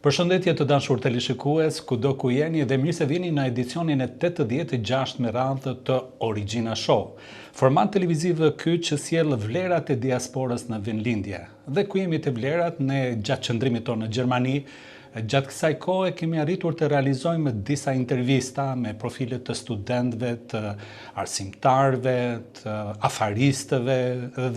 Përshëndetje të dashur teleshikues, kudo ku jeni dhe mirë se vini në edicionin e 86 me radhë të Origjina Show. Format televiziv ky që sjell vlerat e diasporës në vendlindje. Dhe ku jemi të vlerat, ne gjatë qëndrimit tonë në Gjermani, gjatë kësaj kohe kemi arritur të realizojmë disa intervista me profilet të studentëve, të arsimtarëve, të afaristëve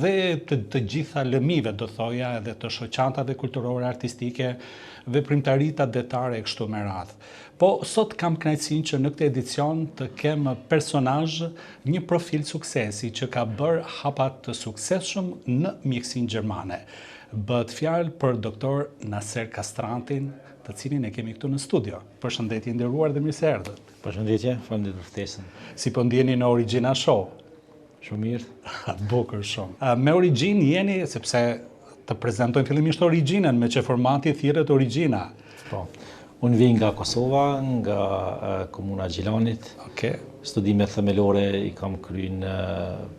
dhe të gjitha lëmive, do thoja, edhe të shoqatave kulturore artistike, veprimtarita detare e kështu me radhë. Po, sot kam kënaqësinë që në këtë edicion të kem personazh, një profil suksesi që ka bërë hapa të suksesshëm në mjekësinë gjermane. Bëhet fjalë për doktor Naser Kastrantin, të cilin e kemi këtu në studio. Përshëndetje i nderuar dhe mirë se erdhët. Përshëndetje, faleminderit për ftesën. Si po ndjeni në Origjina Show? Shumë mirë. Bukur shumë. Me Origjinë jeni sepse të prezantojmë fillimisht Origjinën, me që formati thirret Origjina. Po. Unë vij nga Kosova, nga komuna e Gjilanit. Okej. Studimet themelore i kam kryer në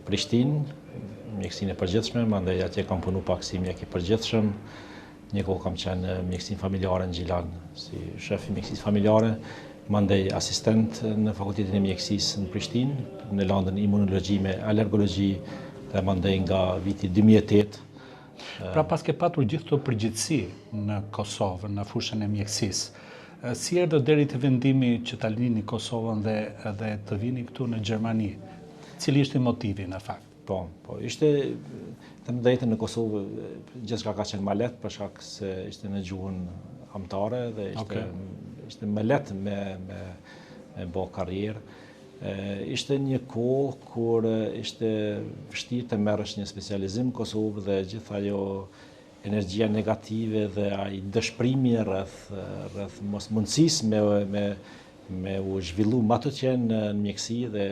Prishtinë, mjekësinë e përgjithshme, mandej atje kam punu pak si mjek i përgjithshëm. Një kohë kam qenë mjekësinë familjare në Gjilan, si shef i mjekësisë familjare, mandej asistent në Fakultetin e Mjekësisë në Prishtinë, në landën imunologji me alergologji, dhe mandej nga viti 2008. Pra pas ke patur gjithë të përgjithësi në Kosovë, në fushën e mjekësisë, si erdhët deri te vendimi që ta lini Kosovën dhe të vini këtu në Gjermani? Cili ishte motivi në fakt? Po, ishte, them drejtën, në Kosovë gjithçka ka qenë më lehtë për shkak se ishte në gjuhën amtare dhe ishte më lehtë me bë karrierë. Ishte një kohë kur ishte vështirë të merresh një specializim në Kosovë dhe gjithë ajo energjia negative dhe ai dëshpërimi rreth mosmundësisë me u zhvillu më tutje në mjekësi dhe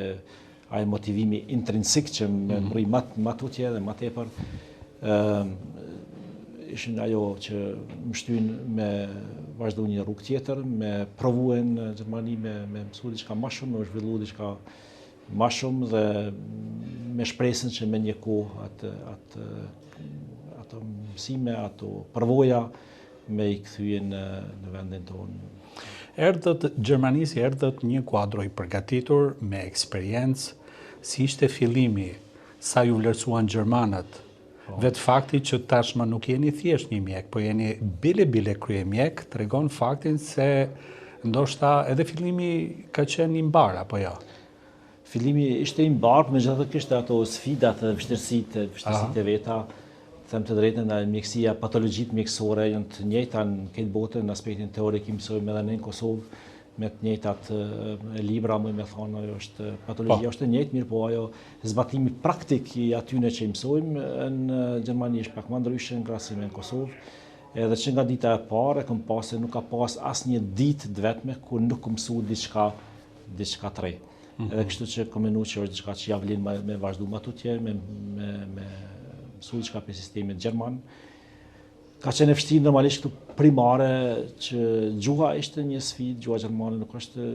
ai motivimi intrinsik që më mri më tutje dhe më tepër, ishin ajo që më shtyn me vazhdu një rrugë tjetër, me provuen në Gjermani me mësu diçka më shumë, me u zhvillu diçka më shumë dhe me shpresën që me një kohë ato mësime, ato përvoja me i kthyen në vendin tonë. Erdhët Gjermanisi, erdhët një kuadro i përgatitur me eksperiencë. Si ishte fillimi, sa ju vlerësuan gjermanët, vetë fakti që tashmë nuk jeni thjesht një mjek, po jeni bile krye mjek, tregon faktin se ndoshta edhe fillimi ka qenë i mbar, apo jo? Fillimi ishte i mbar, por megjithatë kishte ato sfidat dhe vështirësitë e veta. Them të drejtën, mjekësia, patologjitë mjekësore janë të njëjta në këtë botë, në aspektin teorik i mësojmë edhe në Kosovë, me të njëjtat libra, më me thonë, ajo është patologjia është e njëjtë, mirë po ajo zbatimi praktik i atyne që i mësojmë në Gjermani është pak më ndryshe në krahasim me Kosovë. Edhe që nga dita e parë kam pasur se nuk ka pas asnjë ditë të vetme ku nuk mësu diçka të re. Edhe kështu që kam menuar që është diçka që ja vlen me vazhdu më tutje, me mësu diçka për sistemin gjerman. Ka qenë e vështirë normalisht këtu primare që gjuha ishte një sfidë, gjuha gjermane nuk është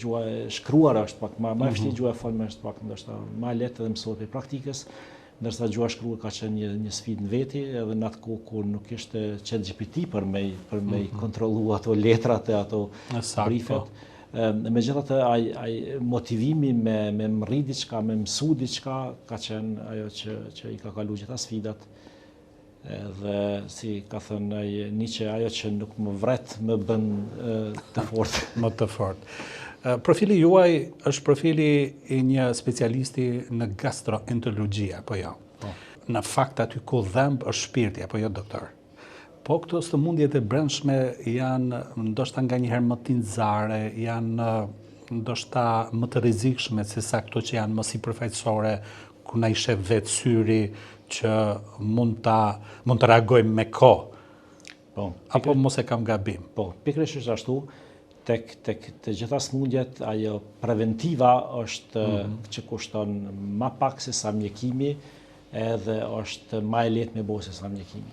gjuha e shkruar, është pak më e vështirë, gjuha e folme është pak ndoshta më e lehtë dhe mësohet për praktikës, ndërsa gjuha e shkruar ka qenë një sfidë në veti, edhe në atë kohë kur nuk ishte ChatGPT për me kontrollu ato letrat e ato brifet. Megjithatë ai motivimi me mrri diçka, me mësu diçka ka qenë ajo që i ka kaluar gjitha sfidat. Dhe si ka thënë Nietzsche, ajo që nuk më vret më bën të fortë. Më të fortë. Profili juaj është profili i një specialisti në gastroenterologji, apo jo? Në fakt aty ku dhëmb është shpirti, apo jo, doktor? Po këto sëmundjet e brendshme janë ndoshta nganjëherë më tinzare, janë ndoshta më të rrezikshme se sa këto që janë më sipërfaqësore, ku na i shef vetë syri, që mund të reagojmë me kohë. Apo mos e kam gabim? Po, pikërisht është ashtu. Tek të gjitha sëmundjet, ajo preventiva është që kushton më pak se sa mjekimi, edhe është më e lehtë me bërë se sa mjekimi.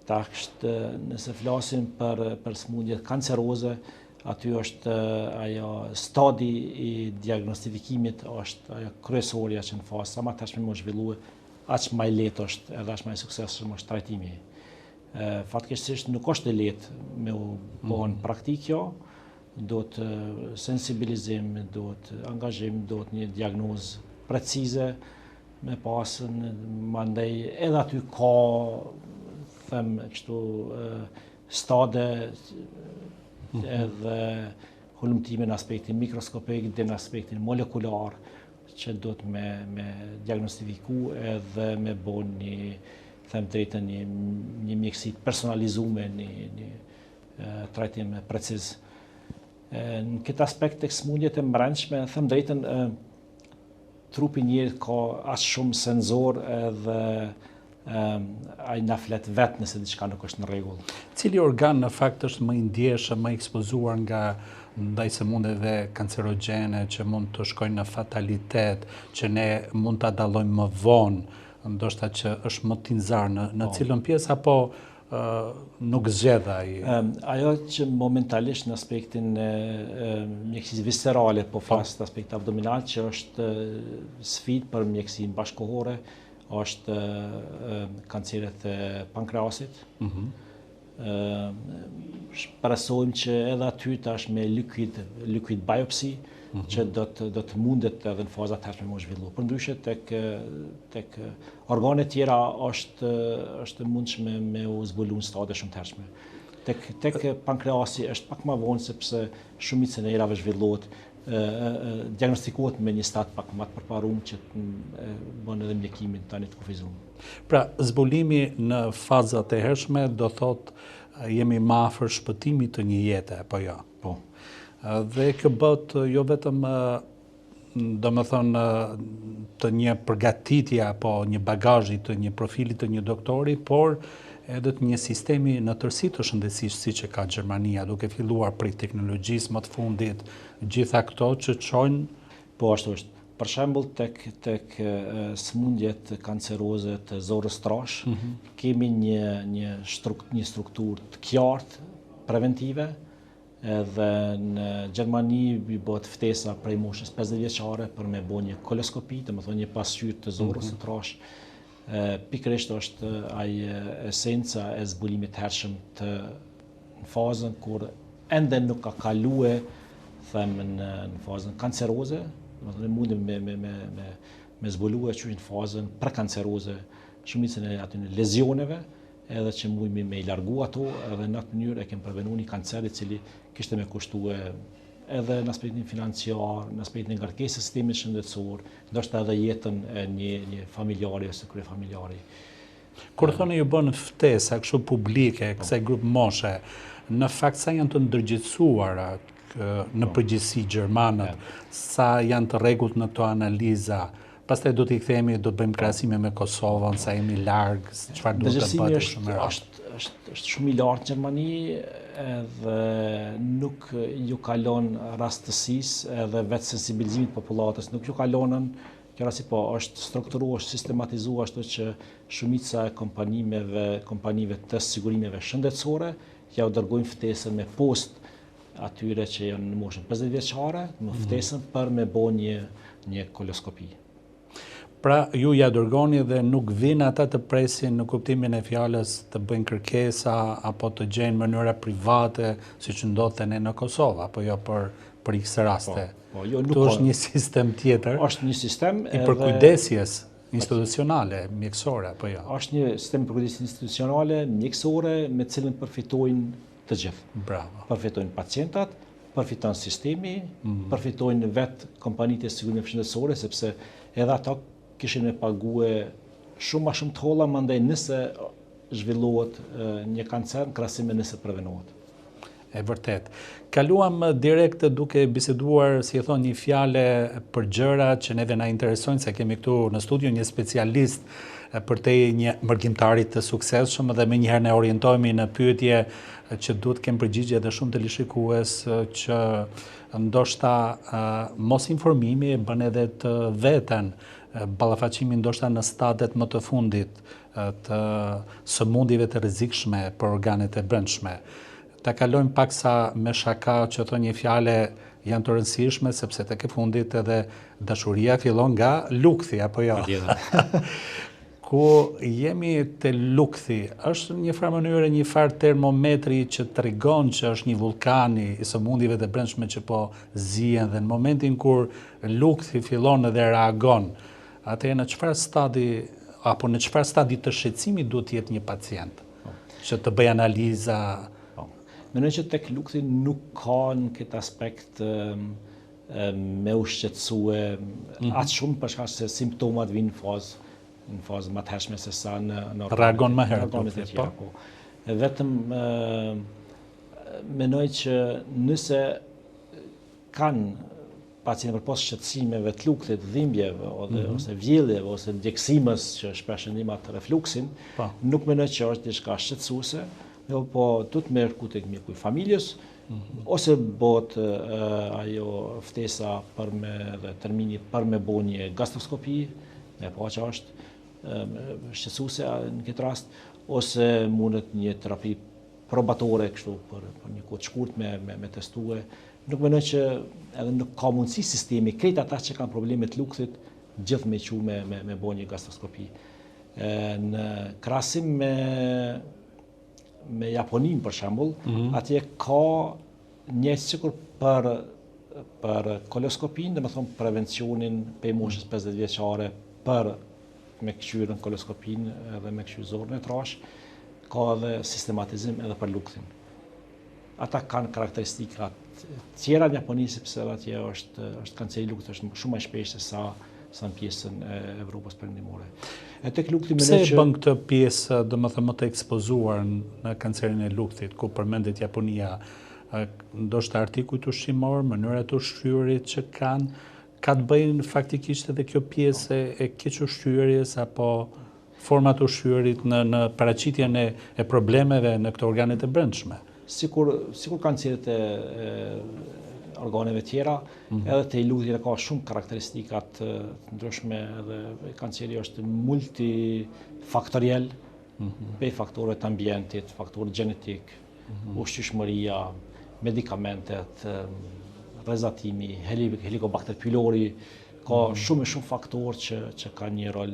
Takshtë nëse flasim për sëmundjet kanceroze, aty është ajo stadi i diagnostifikimit është ajo kryesorja që në fazë sa më tashmë më zhvilluar, aq më lehtë është edhe aq më i suksesshëm është trajtimi. Fatkeqësisht nuk është e lehtë me u bën praktik kjo, do të sensibilizim, do të angazhim, do të një diagnozë precize me pasën, mandej edhe aty ka, them kështu, stade edhe hulumtime në aspektin mikroskopik dhe në aspektin molekular, që do të me diagnostifiku edhe me bon një, them drejtën, një mjekësi personalizume, një trajtim preciz. Në këtë aspekt të smundjet e mbrëmshme, them drejtën, trupi njerit ka as shumë senzor edhe ai na flet vetë nëse diçka nuk është në rregull. Cili organ në fakt është më i ndjeshëm, më i ekspozuar ndaj sëmundjeve kancerogjene që mund të shkojnë në fatalitet, që ne mund ta dallojmë më vonë, ndoshta që është më tinzar në cilën pjesë apo nuk zgjedh ai? Ajo që momentalisht në aspektin e mjekësisë viscerale, po flas në aspekt abdominal, që është sfidë për mjekësinë bashkëkohore, është kanceret e pankreasit. Shpresojmë që edhe aty tash me liquid biopsy, që do të mundet edhe në faza të hershme më zhvillu. Përndryshe tek organet tjera është mundshme me u zbulu në stade shumë të hershme. Tek pankreasi është pak më vonë sepse shumica e herave zhvillohet, diagnostikohet me një stad pak më të përparuar që bën edhe mjekimin tani të kufizuar. Pra, zbulimi në fazat e hershme do thotë jemi më afër shpëtimit të një jete, apo jo? Po. Dhe kjo bëhet jo vetëm domethënë të një përgatitje apo një bagazhi të një profili të një doktori, por edhe të një sistemi në tërësi të shëndetësisë siç e ka Gjermania, duke filluar prej teknologjisë më të fundit, gjitha këto që çojnë. Po ashtu është. Për shembull tek smundjet kanceroze të zorrës trash, kemi një strukturë të qartë preventive. Edhe në Gjermani bëhet ftesa prej moshës 50 vjeçare për me bo një koloskopi, domethënë një pasqyrë të zorrës së trash. Pikërisht është ai esenca e zbulimit të hershëm në fazën kur ende nuk ka kaluar, them në fazën kanceroze, domethënë mundim me zbuluar që në fazën prekanceroze shumicën e aty në lezioneve, edhe që mundemi me i largu ato, edhe në atë mënyrë e kemi prevenuar një kancer i cili kishte me kushtue edhe në aspektin financiar, në aspektin e ngarkesës së sistemit shëndetësor, ndoshta edhe jetën e një familjari ose kryefamiljari. Kur thoni ju bën ftesa kështu publike, kësaj grup moshe, në fakt sa janë të ndërgjegjësuara në përgjithësi gjermanët, sa janë të rregullt në këto analiza? Pastaj do t'i kthehemi, do të bëjmë krahasime me Kosovën, sa jemi larg, çfarë duhet të bëhet shumë është shumë i lartë në Gjermani, edhe nuk ju kalon rastësisë edhe vetë sensibilizimit popullatës, nuk ju kalonën, kjo rasti po është strukturuar, është sistematizuar ashtu që shumica e kompanive të sigurimeve shëndetësore ja u dërgojnë ftesën me post atyre që janë në moshën 50 vjeçare, me ftesën për me bë një koloskopi. Pra, ju ja dërgoni dhe nuk vinë ata të presin në kuptimin e fjalës të bëjnë kërkesa apo të gjejnë mënyra private, siç ndodhte në Kosovë, apo jo për X raste. Këtu është një sistem tjetër. Është një sistem i përkujdesjes institucionale, mjekësore, apo jo? Është një sistem përkujdesjes institucionale, mjekësore, me cilën përfitojnë të gjithë. Bravo. Përfitojnë pacientat, përfiton sistemi, përfitojnë vetë kompanitë e sigurimeve shëndetësore, sepse edhe ata kishin me pague shumë ma shumë të holla, mandej nëse zhvillohet një kancer në krahasim me nëse prevenohet. E vërtet. Kaluam direkt duke biseduar, si e thonë, një fjale për gjëra që neve na interesojnë, se kemi këtu në studio një specialist për te një mërgjimtarit të suksesshëm dhe me njëherë ne orientohemi në pyetje që duhet kemë përgjigje dhe shumë të lishikues që ndoshta mos informimi bën edhe të veten ballafaqimi ndoshta në stadet më të fundit të sëmundjeve të rrezikshme për organet e brendshme. Ta kalojmë paksa me shaka që thonë një fjale janë të rëndësishme, sepse tek e fundit edhe dashuria fillon nga lukthi, apo jo? ku jemi të lukthi, është një farë mënyrë, një farë termometri që të tregon që është një vulkani i sëmundjeve të brendshme që po zihen, dhe në momentin kur lukthi fillon dhe reagon, atëherë në çfarë stadi apo në çfarë stadi të shqetësimit duhet të jetë një pacient që të bëj analiza? Mendoj që tek lukthi nuk ka në këtë aspekt me u shqetësue atë shumë, për shkak se simptomat vinë në fazë më të hershme se sa në reagon më herët. Po. Vetëm mendoj që nëse kanë pacientë përpos shqetësimeve të lukthit, dhimbjeve ose vjelljeve ose djegësimës që shpesh ndihmat refluksin, nuk mendoj që është diçka shqetësuese, po duhet të merr tek mjeku i familjes, ose bëhet ajo ftesa për me dhe termini për me bëu një gastroskopi, me pa që është shqetësuese në këtë rast, ose mundet një terapi probatore kështu për një kohë të shkurtër me testue. Nuk mendoj që edhe nuk ka mundësi sistemi krejt ata që kanë probleme të lukthit gjithë me qu me bëu një gastroskopi. Në krahasim me Japoninë për shembull, atje ka një sikur për koloskopinë, domethënë prevencionin për moshës 50 vjeçare për me kthyer në koloskopinë edhe me kthyer zorën e trash, ka edhe sistematizim edhe për lukthin. Ata kanë karakteristika tjera në Japoni, sepse atje është kanceri i luktit është shumë më shpesh se sa në pjesën e Evropës perëndimore. Pse bën këtë pjesë, domethënë më të ekspozuar në kancerin e luktit, ku përmendet Japonia, ndoshta artikujt ushqimor, mënyra të ushqyerit që kanë, ka të bëjnë faktikisht edhe kjo pjesë e keq ushqyerjes apo format ushqyerit në paraqitjen e problemeve në këto organet e brendshme? Sikur kancerët e organeve tjera, edhe te lukti ka shumë karakteristika të ndryshme, edhe kanceri është multifaktorial, prej faktorëve të ambientit, faktorët gjenetik, ushqyeshmëria, medikamentet, rrezatimi, Helicobacter pylori, ka shumë faktorë që kanë një rol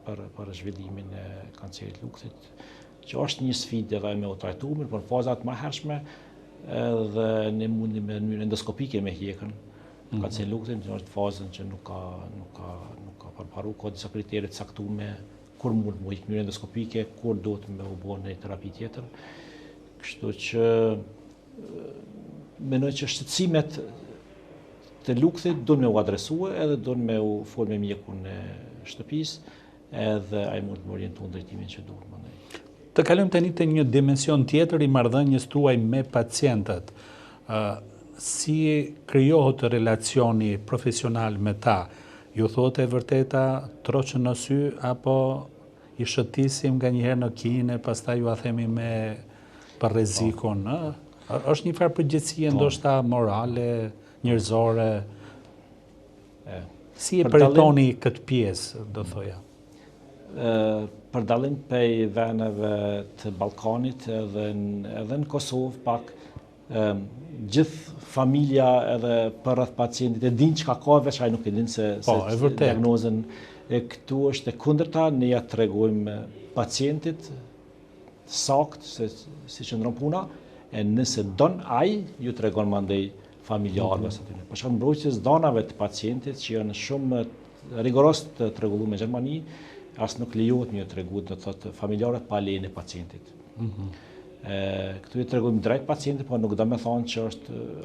për zhvillimin e kancerit të luktit, që është një sfidë edhe me u trajtu, por në fazat më hershme edhe ne mundi me mënyrë endoskopike me hjekën kancerin e luktit, në fazën që nuk ka përparu, ka disa kritere të caktuara kur mund të bëjë mënyrë endoskopike, kur duhet me u bë një terapi tjetër. Kështu që mendoj që shqetësimet të luktit duhen me u adresue, edhe duhen me u fol me mjekun e shtëpisë, edhe ai mund të më orientojë në drejtimin që duhet. Të kalojmë tani te një dimension tjetër i marrëdhënies tuaj me pacientët. Si krijohet relacioni profesional me ta? Ju thotë e vërteta, troqën në sy, apo i shëtisim nga njëherë në kinë, pastaj ju a themi për rrezikun? Është një farë përgjegjësie ndoshta morale, njerëzore. Si e përjetoni këtë pjesë, do thoja? Për dallim prej vendeve të Ballkanit edhe në Kosovë pak gjithë familja edhe për rreth pacientit e din çka ka, veç ai nuk e din se diagnozën. Këtu është e kundërta, ne ja tregojmë pacientit saktë se si qëndron puna, e nëse don ai ju tregon mandej familjarëve së tyre. Për shkak mbrojtjes danave të pacientit që janë shumë rigorost të rregulluar me Gjermani, as nuk lejohet një tregu, do të thotë familjarët pa lejen e pacientit. Këtu i tregojmë drejt pacientit, po nuk do të thonë që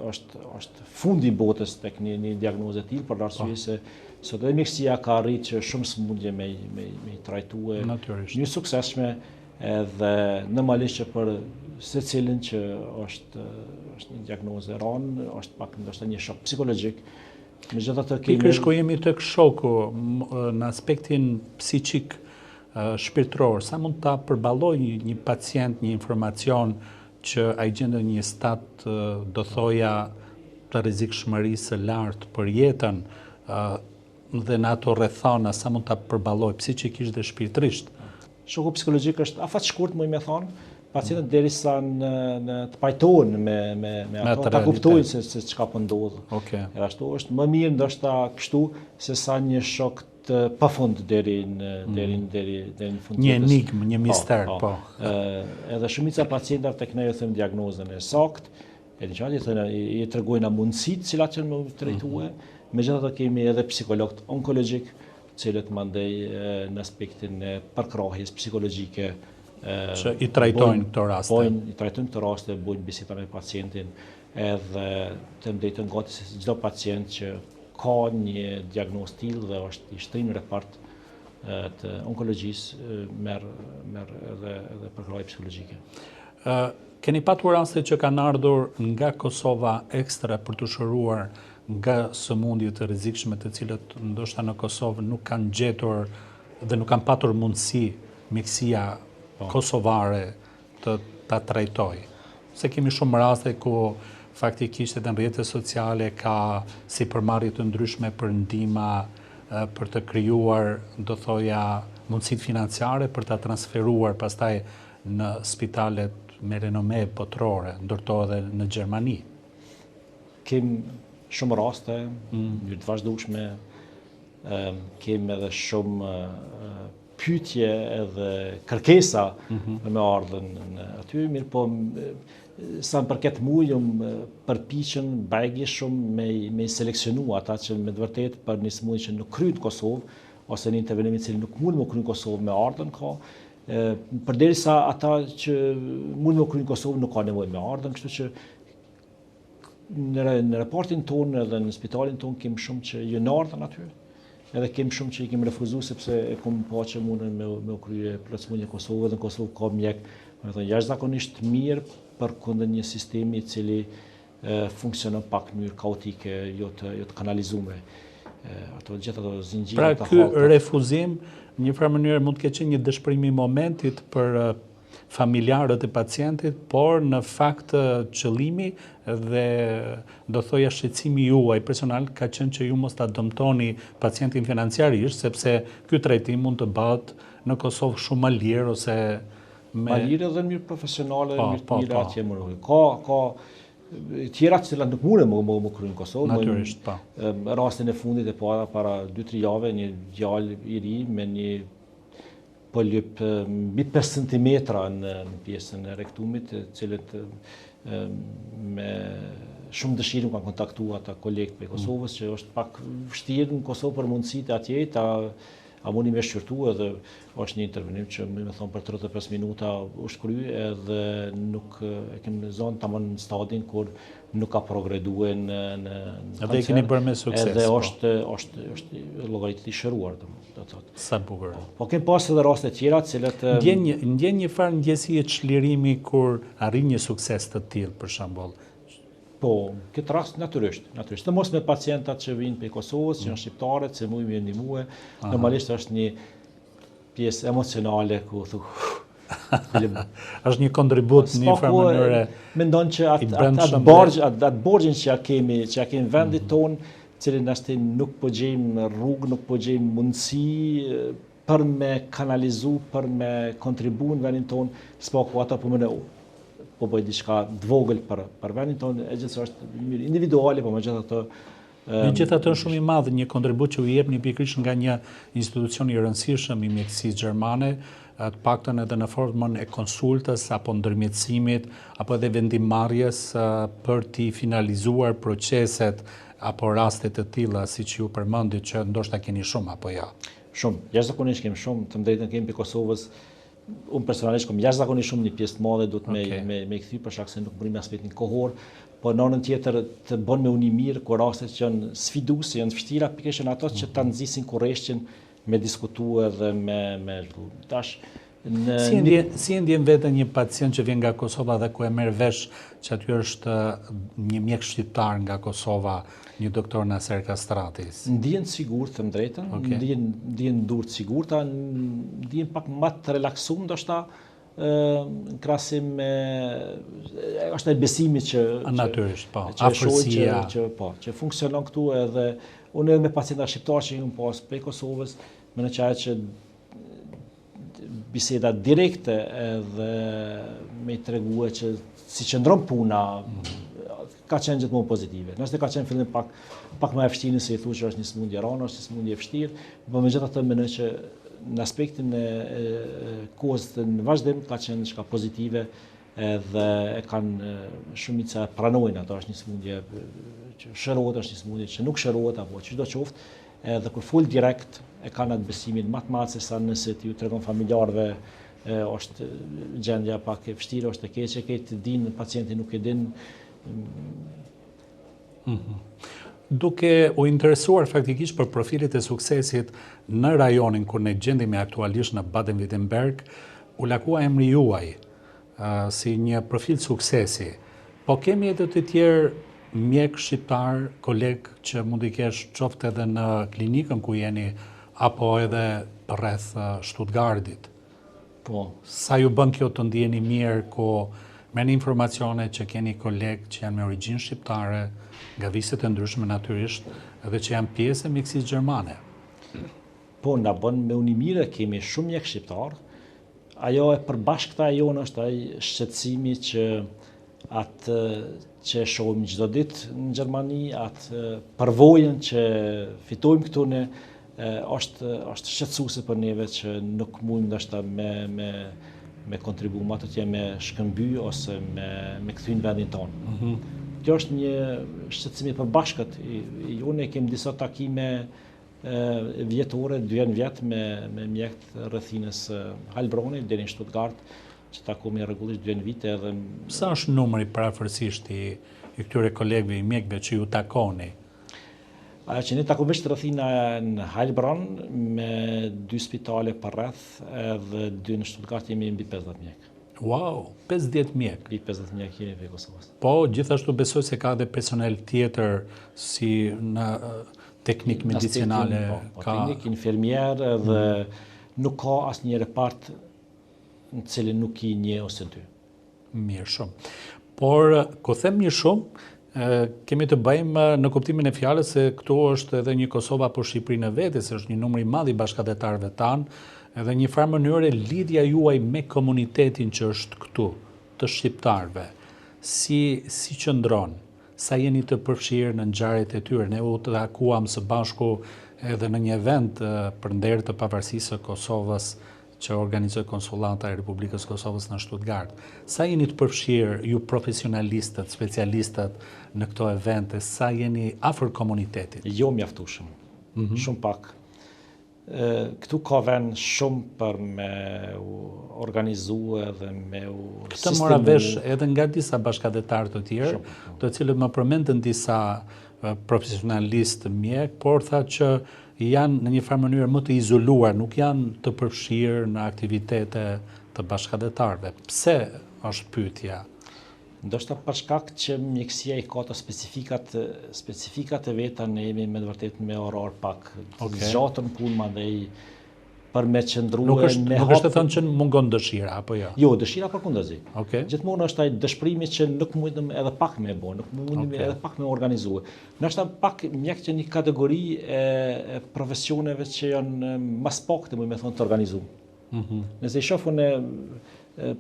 është fundi i botës tek një diagnozë e tillë, për arsye se sot edhe mjekësia ka arritur që shumë sëmundje me trajtue një suksesshme, edhe normalisht që për secilin që është një diagnozë e rëndë, është pak ndoshta një shok psikologjik. Pikërisht ku jemi tek shoku në aspektin psiqik shpirtëror, sa mund ta përballoj një pacient një informacion që ai gjendet në një stat, do thoja, të rrezikshmërisë së lartë për jetën, dhe në ato rrethana sa mund ta përballoj psiqikisht dhe shpirtërisht? Shoku psikologjik është afat shkurt, më thonë, pacientët derisa të pajtohen me ato, ta kuptojnë se çka po ndodh. Edhe ashtu është më mirë ndoshta kështu se sa një shok të pafund deri në fund. Një enigmë, një mister, po. Edhe shumica pacientave tek ne ju them diagnozën e saktë, i tregojnë mundësitë cilat që më trajtue. Megjithatë kemi edhe psikologët onkologjik, cilët mandej në aspektin e përkrahjes psikologjike që i trajtojnë këto raste. I trajtojnë këto raste, bojnë biseda me pacientin, edhe të drejtën gati se çdo pacient që ka një diagnozë tillë dhe është i shtrirë në repart të onkologjisë merr edhe përkrahje psikologjike. Keni patur raste që kanë ardhur nga Kosova ekstra për të shëruar nga sëmundje të rrezikshme të cilët ndoshta në Kosovë nuk kanë gjetur dhe nuk kanë patur mundësi mjekësia kosovare të ta trajtoj. Se kemi shumë raste ku faktikisht edhe në rrjetet sociale ka si përmarrje të ndryshme për ndihma për të krijuar, do thoja, mundësitë financiare për ta transferuar pastaj në spitalet me renome botërore, ndërto edhe në Gjermani. Kem shumë raste, një të vazhdueshme, kemi edhe shumë pyetje edhe kërkesa me ardhen aty, mirë po sa më përket mua, përpiqen bajgje shumë me seleksionu ata që me të vërtetë për një sëmundje që nuk kryhet në Kosovë, ose një intervenim i cili nuk mund më kryhet në Kosovë me ardhen ka, përderisa ata që mund më kryhet në Kosovë nuk ka nevojë me ardhen, kështu që në raportin tonë edhe në spitalin tonë kemi shumë që janë ardhen aty, edhe kemi shumë që i kemi refuzuar sepse e kam pa që mundën me u krye plotësimi në Kosovë, dhe në Kosovë ka mjek, jashtëzakonisht mirë për kundër një sistemi i cili funksionon pak në mënyrë kaotike, jo të kanalizuar. Gjithë ato zinxhire të halta. Pra ky refuzim në një farë mënyrë mund të ketë qenë një dëshpërim i momentit për familjarët e pacientit, por në fakt qëllimi dhe do thoja shqetësimi juaj personal ka qenë që ju mos ta dëmtoni pacientin financiarisht, sepse ky trajtim mund të bëhet në Kosovë shumë më lirë ose me lirë dhe në mënyrë profesionale, në mënyrë të mirë atje më rrugë. Ka tjera që nuk mundën më kryen në Kosovë. Natyrisht, po. Rastin e fundit e para 2-3 javë, një djalë i ri me një polyp mbi 5 cm në pjesën e rektumit, cilët me shumë dëshirë më kanë kontaktuar ata kolegët për Kosovës, që është pak vështirë në Kosovë për mundësitë atje, a mundi me shqyrtu, edhe është një intervenim që me thonë për 35 minuta është kry, edhe nuk e kemi zonë tamam në stadin kur nuk ka progreduar në kancer. Edhe e keni bërë me sukses. Edhe është llogaritë i shëruar, do të thotë. Sa bukur. Po kemi pas edhe raste tjera, të cilat ndjen një farë ndjesie çlirimi kur arrin një sukses të tillë, për shembull. Po, këtë rast natyrisht. Të mos me pacientat që vinë për Kosovës, që janë shqiptarët, që mu i ndihmue, normalisht është një pjesë emocionale ku thu. Është një kontribut në një farë mënyrë. Mendon që atë borxhin që ja kemi vendit tonë, cilin ashtu nuk po gjejmë rrugë, nuk po gjejmë mundësi për me kanalizu, për me kontribu në vendin tonë, s'paku ata po më po bëj diçka të vogël për vendin tonë, e gjithë është mirë individuale, po megjithatë megjithatë është shumë i madh një kontribut që u jepni pikërisht nga një institucion i rëndësishëm i mjekësisë gjermane, të paktën edhe në formën e konsultës apo ndërmjetësimit apo edhe vendimarrjes për të finalizuar proceset apo raste të tilla siç ju përmendit që ndoshta keni shumë apo jo. Shumë, jashtëzakonisht kemi shumë, të drejtën kemi për Kosovës. Unë personalisht kom jashtëzakonisht shumë një pjesë të madhe do të me kthy për shkak se nuk bërim aspektin kohor, po në anën tjetër të bën me uni mirë kur rastet që janë sfiduese, janë vështira pikërisht ato që ta nxisin kurreshtin me diskutuar dhe me tash Si e ndjen veten një pacient që vjen nga Kosova dhe ku e merr vesh që aty është një mjek shqiptar nga Kosova, një doktor Naser Kastratis? Ndjen sigurt, them drejtën, ndjen durt sigurta, ndjen pak më të relaksuar ndoshta në krahasim me është ai besimi që natyrisht, po, afërsia që funksionon këtu, edhe unë me pacienta shqiptar që jam pas prej Kosovës, më në çaj që biseda direkte edhe me i treguar që si qëndron puna, ka qenë gjithmonë pozitive. Nëse ka qenë fillim pak më e vështirë se i thu që është një smundje rana, është një smundje e vështirë, por megjithatë mendoj që në aspektin e kohës në vazhdim ka qenë diçka pozitive dhe e kanë shumica pranojnë ato, është një smundje që shërohet, është një smundje që nuk shërohet apo çdo qoftë, edhe kur fol direkt e kanë atë besimin më të madh se sa nëse ti u tregon familjarëve është gjendja pak e vështirë, është e keqe, këtë din, pacienti nuk e din. Duke u interesuar faktikisht për profilet e suksesit në rajonin kur ne gjendemi aktualisht në Baden-Württemberg, u lakua emri juaj si një profil suksesi, po kemi edhe të tjerë mjek shqiptar, koleg që mund i kesh qoftë edhe në klinikën ku jeni, apo edhe rreth Stuttgartit. Po. Sa ju bën kjo të ndjeni mirë ku merrni informacione që keni kolegë që janë me origjinë shqiptare, nga viset e ndryshme natyrisht, edhe që janë pjesë e mjekësisë gjermane? Po, na bën me uni mirë, kemi shumë mjek shqiptar. Ajo e përbashkëta e jonë është ai shqetësimi që atë që shohim çdo ditë në Gjermani, atë përvojën që fitojmë këtu ne, është shqetësuese për neve që nuk mundem ndoshta me kontribu më të me shkëmby ose me kthy në vendin tonë. Kjo është një shqetësim i përbashkët. Unë kem disa takime vjetore, 2 vjet me mjekët rrethinës Heilbronni deri në Stuttgart, që takojmë rregullisht 2 vite edhe. Sa është numri parafërsisht i këtyre kolegëve i mjekëve që ju takoni? Ajo që ne takojmë vetë rrethina në Heilbronn me 2 spitale për rreth edhe 2 në Stuttgart jemi mbi 50 mjekë. Wow, 50 mjekë. Mbi 50 mjekë jemi në Kosovës. Po, gjithashtu besoj se ka dhe personel tjetër si në teknik medicinale. Po, teknik, infermier dhe nuk ka asnjë repart në cilin nuk i një ose 2. Mirë shumë. Por, ko them mirë shumë, kemi të bëjmë në kuptimin e fjalës se këtu është edhe një Kosova për Shqipërinë e vetes, është një numër i madh i bashkëdhetarëve tanë, edhe një farë mënyrë lidhja juaj me komunitetin që është këtu, të shqiptarëve. Si qëndron? Sa jeni të përfshirë në ngjarjet e tyre? Ne u takuam së bashku edhe në një event për nder të pavarësisë së Kosovës që organizoi Konsullata e Republikës Kosovës në Stuttgart. Sa jeni të përfshirë ju profesionalistët, specialistët në këto evente, sa jeni afër komunitetit? Jo mjaftueshëm. Shumë pak. Këtu ka vend shumë për me organizu edhe me Këtë mora vesh edhe nga disa bashkëdhetarë të tjerë, të cilët më përmendën disa profesionalistë mjek, por tha që janë në një farë mënyrë më të izoluar, nuk janë të përfshirë në aktivitete të bashkëdhetarëve. Pse është pyetja? Ndoshta për shkak që mjekësia i ka të specifikat e veta, ne jemi me të vërtetë me orar pak zgjatën punë madje për me qëndruar Nuk është të thënë që mungon dëshira, apo jo? Jo, dëshira përkundazi. Gjithmonë është ai dëshpërimi që nuk mundem edhe pak me bë, nuk mundem edhe pak me organizuar. Ndoshta pak mjek që një kategori e profesioneve që janë mas pak të më thonë të organizuar. Nëse i shohun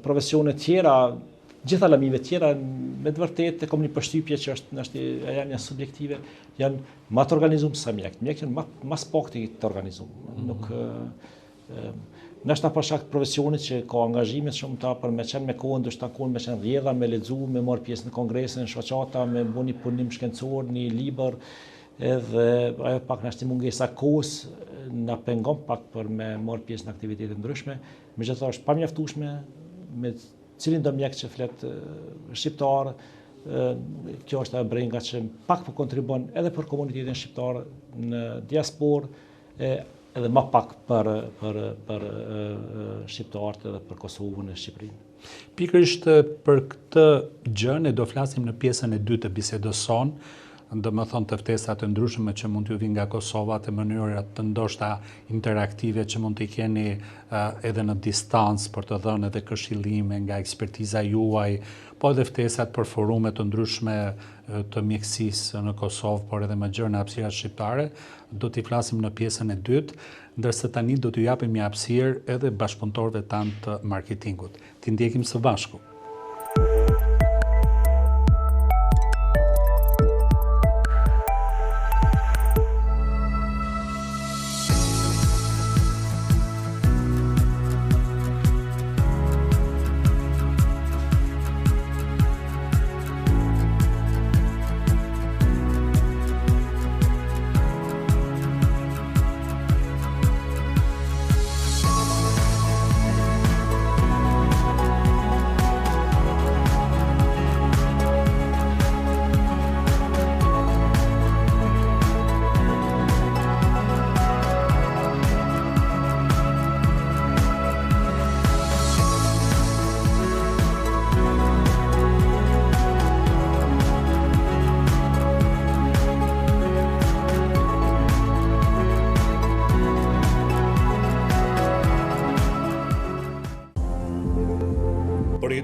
profesione tjera, gjitha lamive tjera, me të vërtetë kam një përshtypje që janë subjektive, janë më të organizuar se mjekët. Mjekët janë mas pak të organizuar. Nuk ndoshta për shkak të profesionit që ka angazhime shumë ta për me qenë me kohën, do të takon me qenë rrjedha, me lexu, me marr pjesë në kongrese, në shoqata, me bën një punim shkencor, një libër, edhe ajo pak na është mungesa kohës, na pengon pak për me marr pjesë në aktivitete ndryshme, megjithatë është pamjaftueshme me cilin do mjek që flet shqiptar. Kjo është ajo brenga që pak po kontribon edhe për komunitetin shqiptar në diasporë, edhe më pak për shqiptarët edhe për Kosovën e Shqipërinë. Pikërisht për këtë gjë ne do flasim në pjesën e dytë të bisedës sonë, domethënë të ftesat të ndryshme që mund t'ju vinë nga Kosova, të mënyrat të ndoshta interaktive që mund t'i keni edhe në distancë për të dhënë edhe këshillime nga ekspertiza juaj, po edhe ftesat për forume të ndryshme të mjekësisë në Kosovë, por edhe më gjerë në hapësirat shqiptare, do t'i flasim në pjesën e dytë, ndërsa tani do t'ju japim një hapësirë edhe bashkëpunëtorëve tanë të marketingut. T'i ndjekim së bashku.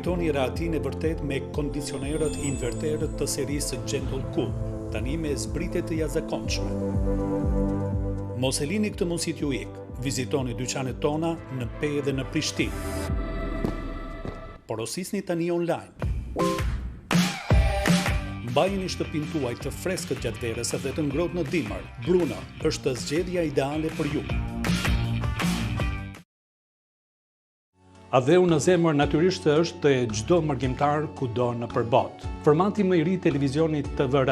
Fitoni rahatin e vërtet me kondicionerët inverterët të serisë Gentle Cool, tani me zbritje të jashtëzakonshme. Mos e lini këtë mundësi t'ju ikë. Vizitoni dyqanet tona në Pejë dhe në Prishtinë. Porosisni tani online. Mbajini shtëpinë tuaj të freskët gjatë verës dhe të ngrohtë në dimër. Bruno është zgjedhja ideale për ju. Adheu në zemër natyrisht është të çdo margjimtar kudo në përbot. Formati më i ri televizionit TVR,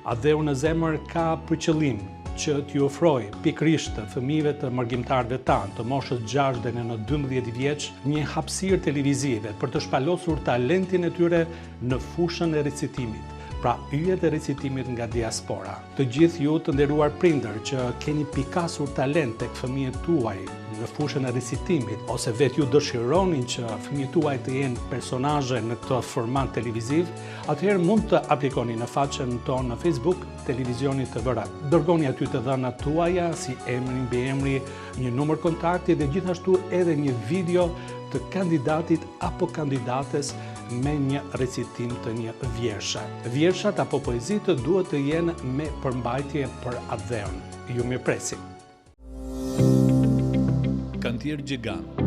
Adheu në zemër ka për qëllim që t'ju ofroj pikërisht fëmijëve të margjimtarëve tanë të moshës 6 dhe në 12 vjeç një hapësirë televizive për të shpalosur talentin e tyre në fushën e recitimit. Pra yjet e recitimit nga diaspora. Të gjithë ju të nderuar prindër që keni pikasur talent tek fëmijët tuaj në fushën e recitimit, ose vetë ju dëshironin që fëmijët tuaj të jenë personazhe në këtë format televiziv, atëherë mund të aplikoni në faqen tonë në Facebook Televizioni TVR. Dërgoni aty të dhënat tuaja si emri, mbiemri, një numër kontakti dhe gjithashtu edhe një video të kandidatit apo kandidates me një recitim të një vjershe. Vjershat apo poezitë duhet të jenë me përmbajtje për Adheun. Ju mirëpresim. Kantier gjigant.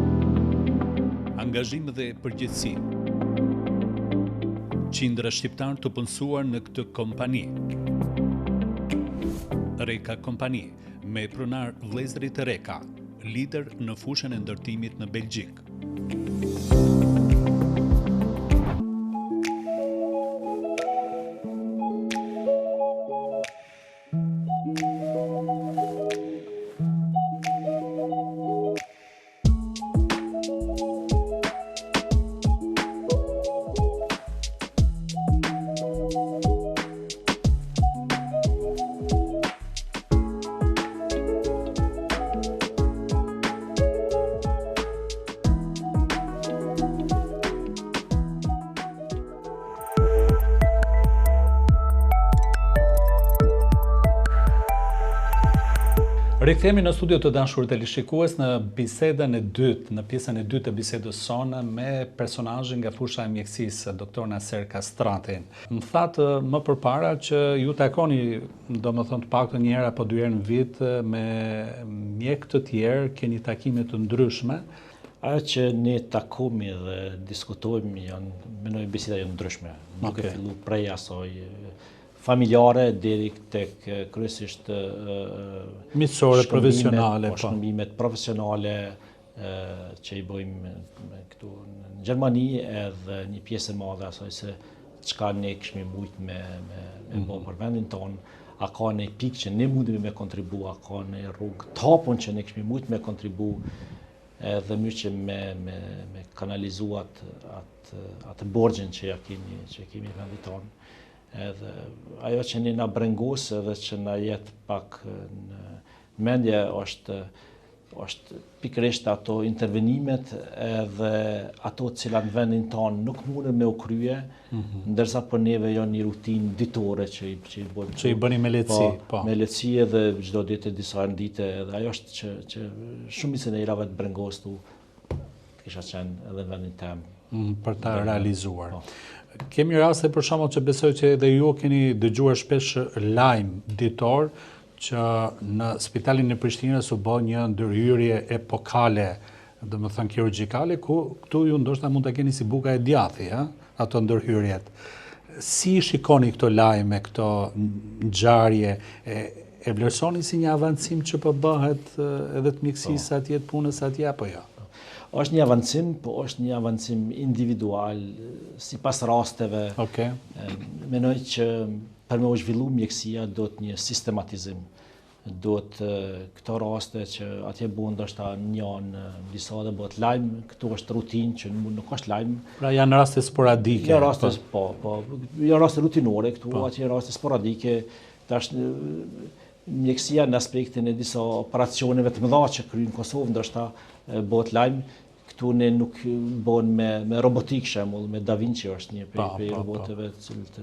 Angazhim dhe përgjegjësi. Qindra shqiptar të punësuar në këtë kompani. Reka Kompani, me pronar vëllezërit Reka, lider në fushën e ndërtimit në Belgjik. Rikthehemi në studio të dashur teleshikues në bisedën e dytë, në pjesën e dytë të bisedës sonë me personazhin nga fusha e mjekësisë, doktor Naser Kastratin. Më thatë më përpara që ju takoni, domethënë të paktën një herë apo dy herë në vit me mjek të tjerë, keni takime të ndryshme. Ajo që ne takohemi dhe diskutojmë mendoj biseda janë ndryshme. Duke filluar prej asoj familjare deri tek kryesisht miqësore, profesionale, shërbimet profesionale që i bëjmë këtu në Gjermani, edhe një pjesë e madhe asaj se çka ne kishim mujt me bë për vendin ton, a ka një pikë që ne mundemi me kontribu, a ka një rrugë të hapun që ne kishim mujt me kontribu, edhe mirë që me kanalizuat atë borxhin që kemi vendit ton. Edhe ajo që ne na brengos edhe që na jetë pak në mendje është pikërisht ato intervenimet edhe ato të cilat në vendin tonë nuk mundën me u krye, ndërsa për neve janë një rutinë ditore që i bëni me lehtësi, po. Me lehtësi edhe çdo ditë disa dite, edhe ajo është që shumica e javëve të brengostu kisha qenë edhe në vendin tem për ta realizuar. Kemi raste për shembull që besoj që edhe ju keni dëgjuar shpesh lajm ditor që në spitalin e Prishtinës u bë një ndërhyrje epokale, domethënë kirurgjikale, ku këtu ju ndoshta mund ta keni si buka e djathi, ato ndërhyrjet. Si shikoni këto lajme, këto ngjarje, e vlerësoni si një avancim që po bëhet edhe të mjekësisë atje, të punës atje apo jo? Është një avancim, po është një avancim individual, sipas rasteve. Okay. Mendoj që për me u zhvillu mjekësia do të një sistematizim. Do të këto raste që atje bëhen ndoshta në disa dhe bëhet lajm, këtu është rutinë që nuk është lajm. Pra janë raste sporadike. Janë raste janë raste rutinore këtu, atje janë raste sporadike. Tash mjekësia në aspektin e disa operacioneve të mëdha që kryen Kosovë ndoshta bëhet lajm. Këtu ne nuk bën me robotik, shembull, me Da Vinci është një prej roboteve të cilët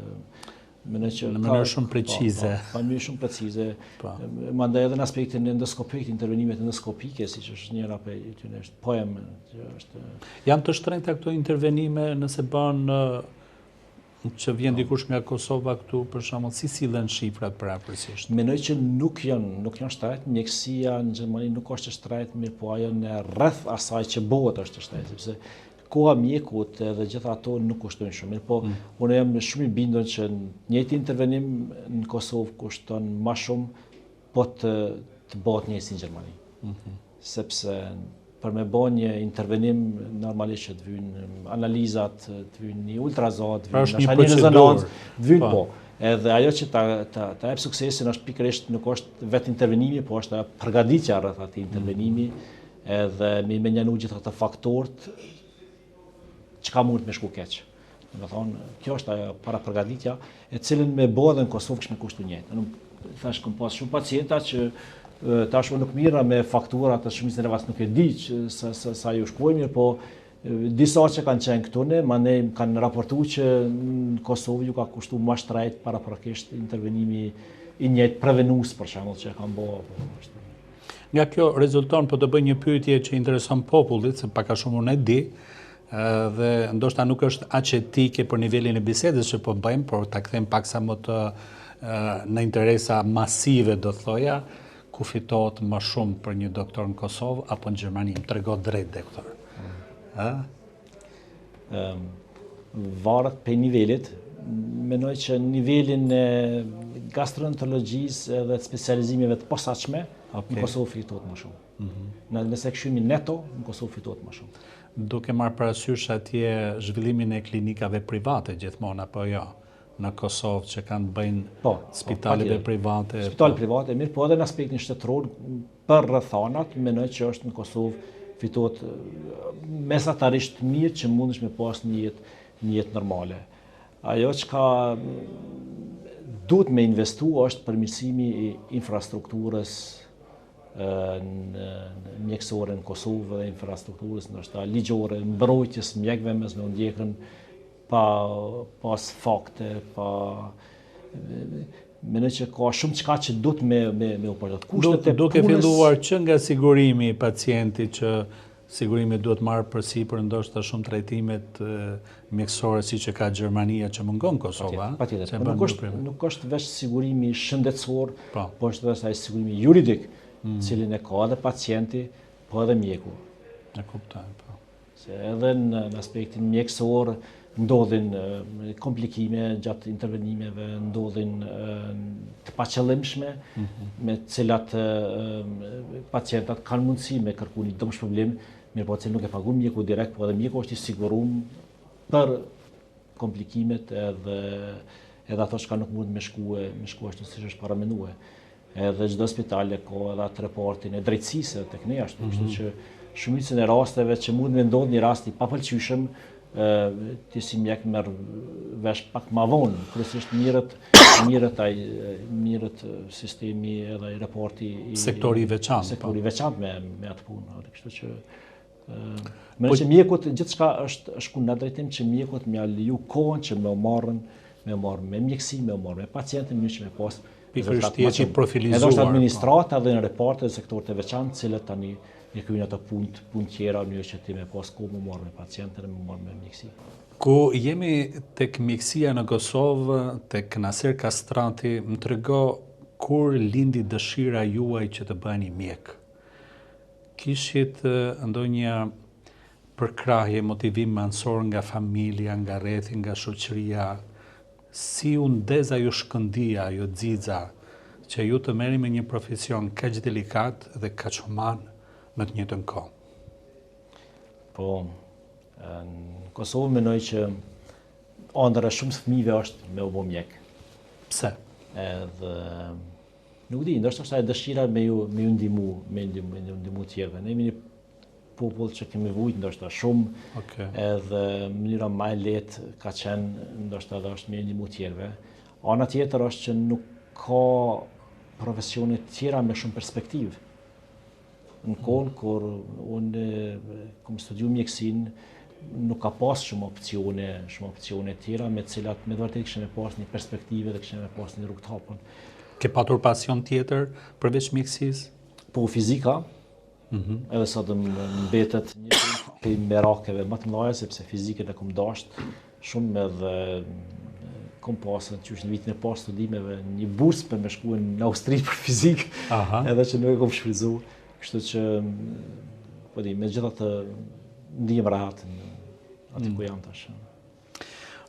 Në mënyrë shumë precize. Në mënyrë shumë precize. Mandaj edhe në aspektin endoskopik, intervenimet endoskopike, siç është njëra prej tyre është poem, që është. Janë të shtrenjta këto intervenime nëse bën që vjen dikush nga Kosova këtu, për shembull, si sillen shifrat praktikisht? Mendoj që nuk janë shtrejt, mjekësia në Gjermani nuk është shtrejt, mirë po ajo në rreth asaj që bëhet është shtrejt, sepse koha mjekut dhe gjitha ato nuk kushtojnë shumë. Mirë po, unë jam shumë i bindur që njëjti intervenim në Kosovë kushton më shumë, po të bëhet njëjtë si në Gjermani. Sepse për me bë një intervenim normalisht që të vynë analizat, të vynë një ultrazot, të vynë një rezonancë, të vynë po. Edhe ajo që ta jep suksesin është pikërisht nuk është vetë intervenimi, po është përgatitja rreth atij intervenimi, edhe me menjanu gjithë ato faktorët çka mund të më shku keq. Do të thonë, kjo është ajo para përgatitja, e cilën me bë edhe në Kosovë kishte kushtuar njëjtë. Unë thash kam pas shumë pacienta që tashmë nuk mira me fakturat të shumicën e vas nuk e di sa ju shkruajmë, po disa që kanë qenë këtu ne, mandej kanë raportuar që në Kosovë ju ka kushtuar më shtrejt paraprakisht intervenimi i njëjtë prevenues për shembull që kanë bërë. Nga kjo rezulton, po të bëj një pyetje që intereson popullit, se pak a shumë unë e di, dhe ndoshta nuk është aq etike për nivelin e bisedës që po bëjmë, por ta kthejmë paksa më të në interesa masive, do thoja, ku fitohet më shumë për një doktor në Kosovë apo në Gjermani? Më trego drejt, doktor. Varet për nivelit. Mendoj që nivelin e gastroenterologjisë edhe të specializimeve të posaçme në Kosovë fitohet më shumë. Nëse këshymi neto, në Kosovë fitohet më shumë. Duke marrë parasysh atje zhvillimin e klinikave private gjithmonë apo jo? Në Kosovë që kanë bëjnë spitaleve private. Spitale private, mirë, po edhe në aspektin shtetëror, për rrethanat, mendoj që është në Kosovë fitohet mesatarisht mirë që mundesh me pas një jetë normale. Ajo që duhet me investu është përmirësimi i infrastrukturës në mjekësore në Kosovë dhe infrastrukturës ndoshta ligjore, mbrojtjes mjekëve mes me ndjekën pas fakte, mendoj që ka shumë çka që duhet me u përgjat. Kushtet e punës duke filluar që nga sigurimi i pacientit, që sigurimi duhet marrë përsipër ndoshta shumë trajtimet mjekësore siç e ka Gjermania që mungon Kosova. Patjetër. Nuk është vetëm sigurimi shëndetësor, po është edhe ai sigurimi juridik, cilin e ka edhe pacienti, po edhe mjeku. E kuptoj, po. Se edhe në aspektin mjekësor ndodhin komplikime gjatë intervenimeve, ndodhin të paqëllimshme, me cilat pacientat kanë mundësi me kërku një dëmshpërblim, mirë po cilë nuk e pagun mjeku direkt, po edhe mjeku është i sigurum për komplikimet edhe ato që nuk mund me shku ashtu siç është paramenue. Edhe çdo spitale ka edhe atë reportin e drejtësisë tek ne ashtu, kështu që shumicën e rasteve që mund me ndodhë një rast i papëlqyeshëm, ti si mjek merr vesh pak ma vonë, kryesisht mirët sistemi edhe i raporti sektori i veçantë. Sektori i veçantë me atë punë. Kështu që mendoj që mjekut gjithçka është ku në drejtim që mjekut më leju kohën që më marrën me mjeksi, me marrë me pacientin, më që me pas pikërisht i profilizuar. Edhe është administrata dhe në reporte dhe sektorët e veçantë, cilët tani një kryjnë ato punë tjera, mënyrë që ti me pas ku më marrë me pacientën e më marrë me mjeksi. Ku jemi tek mjekësia në Kosovë, tek Naser Kastrati, më trego kur lindi dëshira juaj që të bëheni mjek. Kishit ndonjë përkrahje, motivim mansor nga familja, nga rrethi, nga shoqëria, si u ndez ajo shkëndia, ajo xixa, që ju të merrni me një profesion kaq delikat dhe kaq human në të njëjtën kohë? Po, në Kosovë mendoj që ëndra shumë fëmijëve është me u bë mjek. Pse? Edhe nuk di, ndoshta është ajo dëshira me ju ndihmu të tjerëve. Ne jemi një popull që kemi vujt ndoshta shumë, edhe mënyra më e lehtë ka qenë ndoshta edhe është me ndihmu të tjerëve. Ana tjetër është që nuk ka profesione të tjera me shumë perspektivë. Në kohën kur unë kam studiu mjekësinë, nuk ka pas shumë opcione tjera me cilat me vërtet kishim pas një perspektive dhe kishim pas një rrugë të hapur. Ke patur pasion tjetër përveç mjekësisë? Po fizika, edhe sot më mbetet një prej merakeve më të mëdha sepse fizikën e kam dashur shumë edhe kom pasur që në vitin e parë studimeve një bursë për me shkuar në Austri për fizikë, edhe që nuk e kam shfrytzuar, kështu që po di, me gjitha të ndihem rahat aty ku jam tash.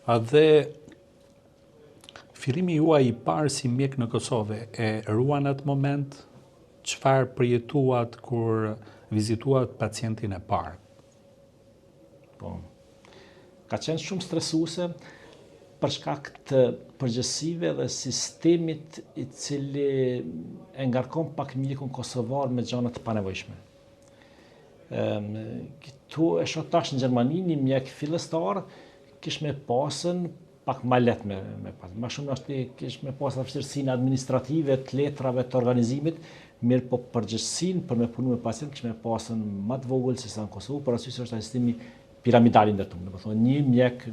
A dhe fillimi juaj i parë si mjek në Kosovë e ruan atë moment? Çfarë përjetuat kur vizituat pacientin e parë? Po. Ka qenë shumë stresuese për shkak të përgjegjësive dhe sistemit i cili e ngarkon pak mjekun kosovar me gjëra të panevojshme. Këtu e shoh tash në Gjermani një mjek fillestar kish me pasën pak më lehtë me pas. Më shumë ashtu kish me pasë vështirësinë administrative të letrave të organizimit, mirë po përgjegjësinë për me punu me pacient kish me pasën më të vogël se sa në Kosovë, por arsye se është sistemi piramidal i ndërtuar. Do të thonë një mjek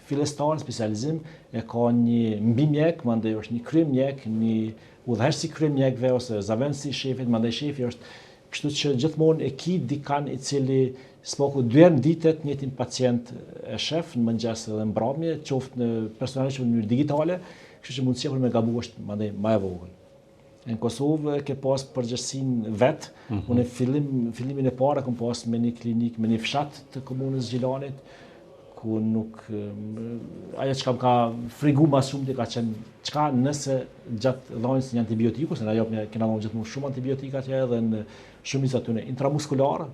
fillestar në specializim e ka një mbimjek, mandej është një kryemjek, një udhëheqës si kryemjekëve ose zavendës si shefit, mandej shefi është. Kështu që gjithmonë e ki dikan i cili smoku 2 herë në ditë të njëjtin pacient e shef në mëngjes dhe mbrëmje, qoftë në personalisht në mënyrë digitale, kështu që mundësia për me gabu është mandej më e vogël. Në Kosovë ke pas përgjegjësinë vet, unë fillimin e parë kam pas me një klinikë, me një fshat të komunës Gjilanit, ku nuk ajo që ka frigu ma shumë ka qenë çka nëse gjatë dhënies një antibiotiku, se na kena dhënë gjithmonë shumë antibiotika që edhe në shumicë aty intramuskular,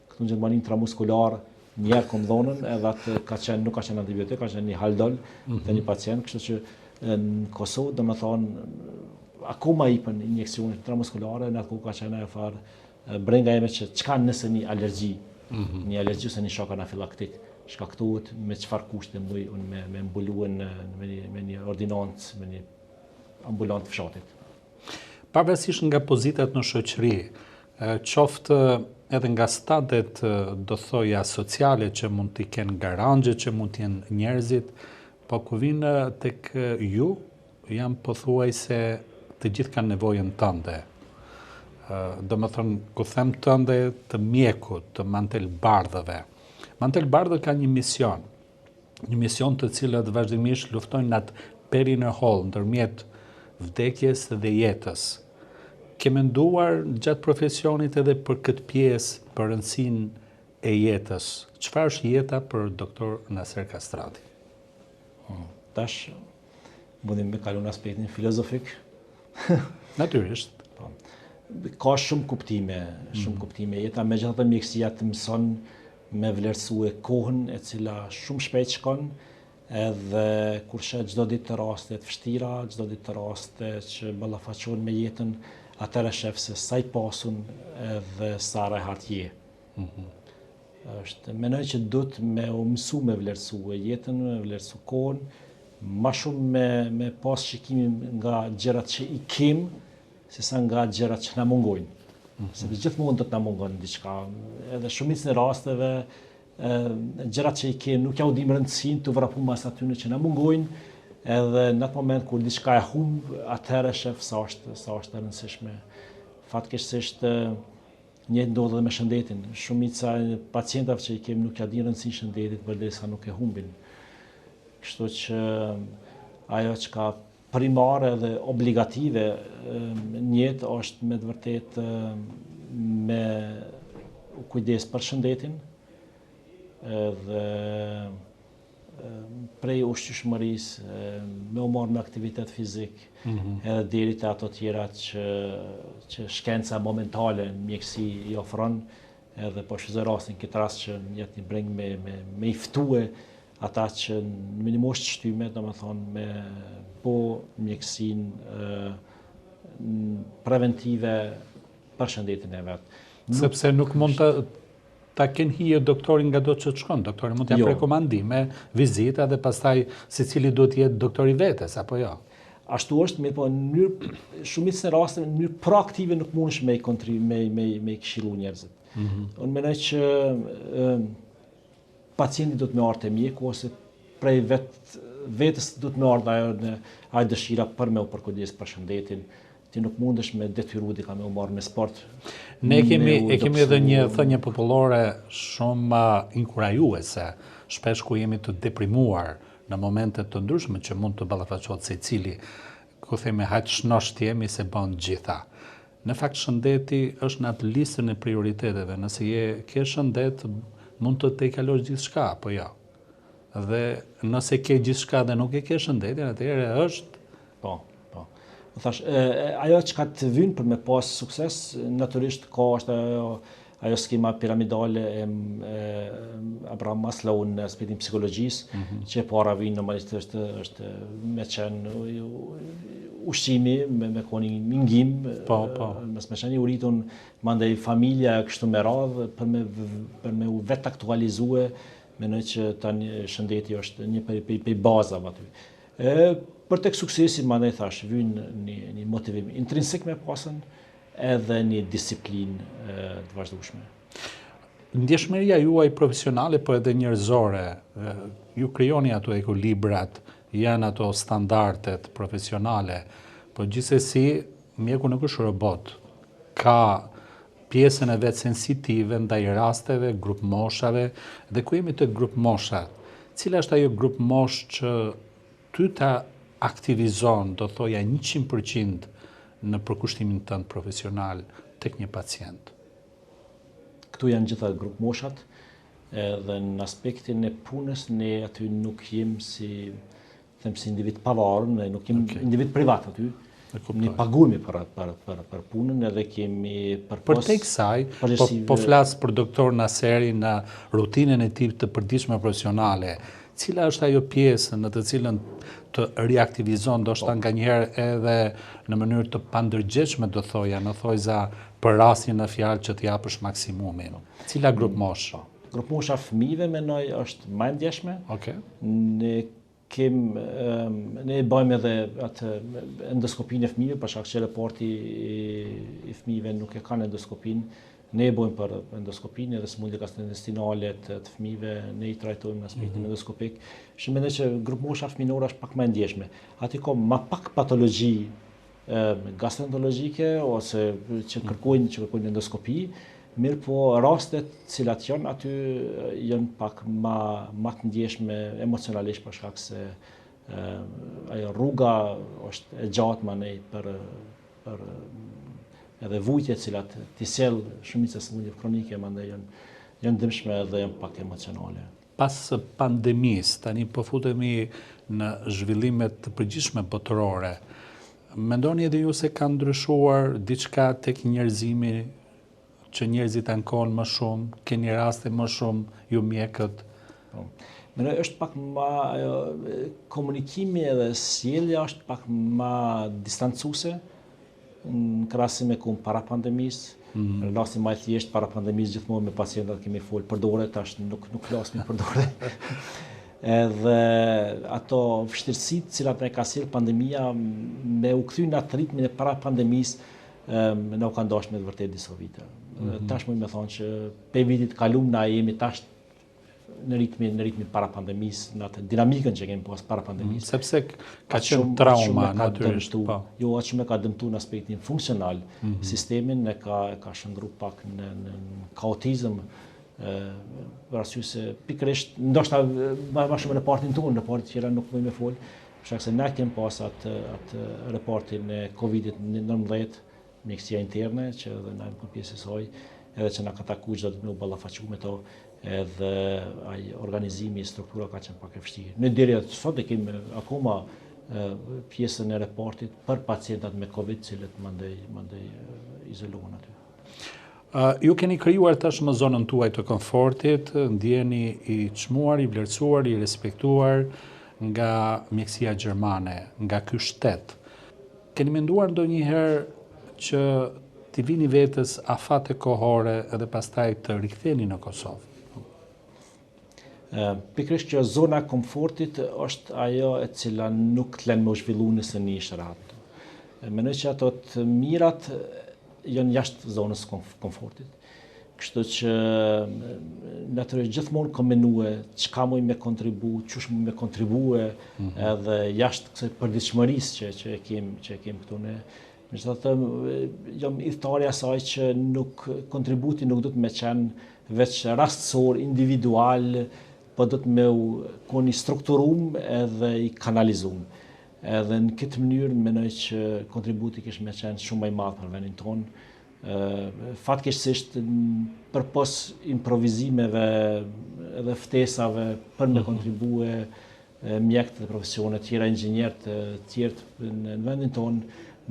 këtu në Gjermani intramuskular një herë kom dhënën, edhe atë nuk ka qenë antibiotik, ka qenë një haldol të një pacient, kështu që në Kosovë domethënë akoma i për injekcione intramuskulare, në atë ka qenë e farë brenga ime që çka nëse një alergji ose një shok anafilaktik shkaktohet me çfarë kushte muj unë me mbuluën me një ordinancë, me një ambulant fshatit. Pavarësisht nga pozitat në shoqëri, qoftë edhe nga statet do thoja sociale që mund t'i kenë garanxhe, që mund t'jenë njerëzit, po ku vinë tek ju, jam pothuajse të gjithë kanë nevojën tënde. Do më thënë, ku them tënde të mjekut, të mantelbardhëve. Mantelbardhët ka një mision të cilët vazhdimisht luftojnë atë perin e hollë ndërmjet vdekjes dhe jetës. Ke menduar gjatë profesionit edhe për këtë pjesë, për rëndësinë e jetës? Çfarë është jeta për doktor Naser Kastrati? Tash mundim me kalu në aspektin filozofik. Natyrisht. Ka shumë kuptime, Jeta megjithatë mjekësia të mëson me vlerësue kohën e cila shumë shpejt shkon, edhe kur shet çdo ditë të raste të vështira, çdo ditë të raste që ballafaqohen me jetën, atëherë shef se sa i pasun edhe sa rehat je. Mendoj që duhet me u mësu me vlerësue jetën, me vlerësu kohën, ma shumë me pas shikimin nga gjërat që i kem, se sa nga gjërat që na mungojnë. Sepse gjithmonë do të na mungon diçka. Edhe shumicën e rasteve gjërat që i kem nuk ja u dim rëndësinë të vrapu mas atyre që na mungojnë, edhe në atë moment kur diçka e humb, atëherë shef sa është e rëndësishme. Fatkeqësisht njëjtë ndodh edhe me shëndetin. Shumica e pacientave që i kem nuk ja din rëndësinë shëndetit përderisa nuk e humbin. Kështu që ajo që ka primare dhe obligative në jetë është me të vërtet me kujdes për shëndetin dhe prej ushqyeshmërisë, me u marrë me aktivitet fizik, edhe deri te ato tjera që shkenca momentale në mjekësi i ofron, edhe po shfrytëzoj rastin këtë rast që jetë një breng me i ftue ata që në minimosh të shtyme, domethënë me po mjekësinë preventive për shëndetin e vet. Sepse nuk mund ta kenë hije doktorin nga do që të shkon. Doktori mund t'ja rekomandime, vizita dhe pastaj secili duhet të jetë doktori vetes, apo jo? Ashtu është, mirë po në mënyrë shumicën e rasteve në mënyrë proaktive nuk mundesh me këshillu njerëzit. Unë mendoj që pacienti do të më ardhë te mjeku ose prej vetës do të më ardhë ajo dëshira për me u përkujdesë për shëndetin. Ti nuk mundesh me detyru dika me u marrë me sport. Ne kemi edhe një thënie popullore shumë inkurajuese, shpesh ku jemi të deprimuar në momente të ndryshme që mund të ballafaqohet secili, ku themi hajt shnosht jemi se bën gjitha. Në fakt shëndeti është në atë listën e prioriteteve, nëse ke shëndet mund të te kalosh gjithçka, apo jo. Dhe nëse ke gjithçka dhe nuk e ke shëndetin, atëherë është po. Thash, ajo që ka të vynë për me pas sukses, natyrisht ka është ajo skema piramidale e Abraham Maslow në aspektin psikologjisë, që e para vynë normalisht është me qenë ushqimi, me koni mingim, me qenë i uritun, mandej familja kështu me radhë, për me u vetë aktualizue, menoj që tani shëndeti është një për bazave aty. Për tek suksesi, mandej thash, vynë një motivim intrinsik me pasën edhe një disiplinë të vazhdueshme. Ndjeshmëria juaj profesionale, po edhe njerëzore, ju krijoni ato ekuilibrat, janë ato standardet profesionale, po gjithsesi mjeku nuk është robot. Ka pjesën e vetë sensitive ndaj rasteve, grup moshave, dhe ku jemi të grup mosha, cila është ajo grup mosh që ty ta aktivizon, do thoja 100% në përkushtimin tënd profesional tek një pacient. Këtu janë gjitha grup moshat, dhe në aspektin e punës ne aty nuk jem si individ pavarur, ne nuk jem individ privat aty. Ne paguemi për punën edhe kemi për tek saj, po flas për doktor Naseri në rutinën e tij të përditshme profesionale. Cila është ajo pjesë në të cilën të reaktivizon, ndoshta nganjëherë edhe në mënyrë të pandërgjeshme, do thoja, në thojza për rastin në fjalë që të japësh maksimumin. Cila grup mosh? Grup mosha fëmijëve mendoj është më e ndjeshme. Okej. Ne bëjmë edhe atë endoskopinë e fëmijëve, për shkak që raporti i fëmijëve nuk e kanë endoskopinë. Ne bëjmë për endoskopinë edhe sëmundje gastrointestinale të fëmijëve, ne i trajtojmë në aspektin endoskopik. Mendoj që grup mosha fëminore është pak më e ndjeshme. Aty ka më pak patologji gastroenterologjike ose që kërkojnë endoskopi, mirë po rastet cilat janë aty janë pak më të ndjeshme emocionalisht për shkak se ajo rruga është e gjatë manej për edhe vujtjet cilat t'i sjell shumica sëmundjeve kronike, mandej janë dëmshme dhe janë pak emocionale. Pas pandemisë, tani po futemi në zhvillimet të përgjithshme botërore. Mendoni edhe ju se ka ndryshuar diçka tek njerëzimi, që njerëzit ankohen më shumë, keni raste më shumë ju mjekët? Mendoj është pak më komunikimi edhe sjellja është pak më distancuese në krahasim me para pandemisë. Në rastin më thjesht para pandemisë gjithmonë me pacientat kemi fol për dorë, tash nuk flasim për dorë. Edhe ato vështirësitë cilat ne ka sjell pandemia me u kthy në atë ritmin e para pandemisë na u kanë dashur me të vërtetë disa vite. Tash më thonë që pe vitit kalum na jemi tash në ritmin para pandemisë, në atë dinamikën që kemi pas para pandemisë. Sepse ka qenë trauma natyrisht. Jo, atë shumë ka dëmtuar në aspektin funksional sistemin, ne ka shndru pak në kaotizëm, për arsye se pikërisht ndoshta më shumë në partin tonë, në partin tjera nuk më fol, për shkak se ne kemi pas atë raportin e Covidit-19, mjekësia interne, që edhe na në pjesë e saj, edhe që na ka takuar çdo të më ballafaqu me to, edhe ai organizimi, struktura ka qenë pak e vështirë. Ne deri sot e kemi akoma pjesën e raportit për pacientat me Covid, cilët mandej izolohen aty. Ju keni krijuar tashmë zonën tuaj të komfortit, ndjeni i çmuar, i vlerësuar, i respektuar nga mjekësia gjermane, nga ky shtet. Keni menduar ndonjëherë që t'i vini vetës afate kohore edhe pastaj të riktheni në Kosovë? Pikërisht që zona e komfortit është ajo e cila nuk të lën më zhvillu nëse një shërat. Mendoj që ato të mirat janë jashtë zonës komfortit. Kështu që natyrisht gjithmonë kam menue çka mund me kontribu, çush mund me kontribue edhe jashtë kësaj përditshmërisë që e kem këtu ne. Megjithatë jam idhëtari asaj që kontributi nuk do të më qenë veç rastësor, individual, po do të më koni strukturum edhe i kanalizum. Edhe në këtë mënyrë mendoj që kontributi kish më qenë shumë më i madh për vendin tonë. Fatkeqësisht përpos improvizimeve edhe ftesave për me kontribue mjekët dhe profesionet tjera, inxhinierë të tjerë në vendin tonë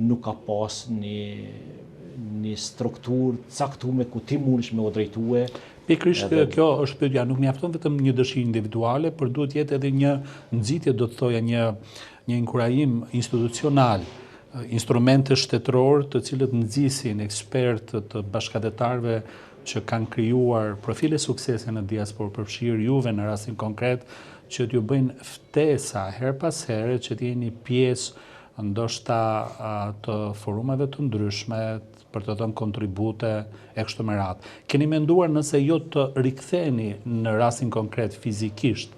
nuk ka pas një strukturë caktuar ku ti mundesh me u drejtue. Pikërisht kjo është pyetja, nuk mjafton vetëm një dëshirë individuale, por duhet jetë edhe një nxitje, do të thoja një inkurajim institucional, instrumente shtetëror të cilët nxisin ekspertë të bashkëdhetarëve që kanë krijuar profile suksese në diasporë, përfshirë juve në rastin konkret, që t'ju bëjnë ftesa her pas here që t'jeni pjesë ndoshta të forumeve të ndryshme për të dhënë kontribute e kështu me radhë. Keni menduar nëse jo të riktheni në rastin konkret fizikisht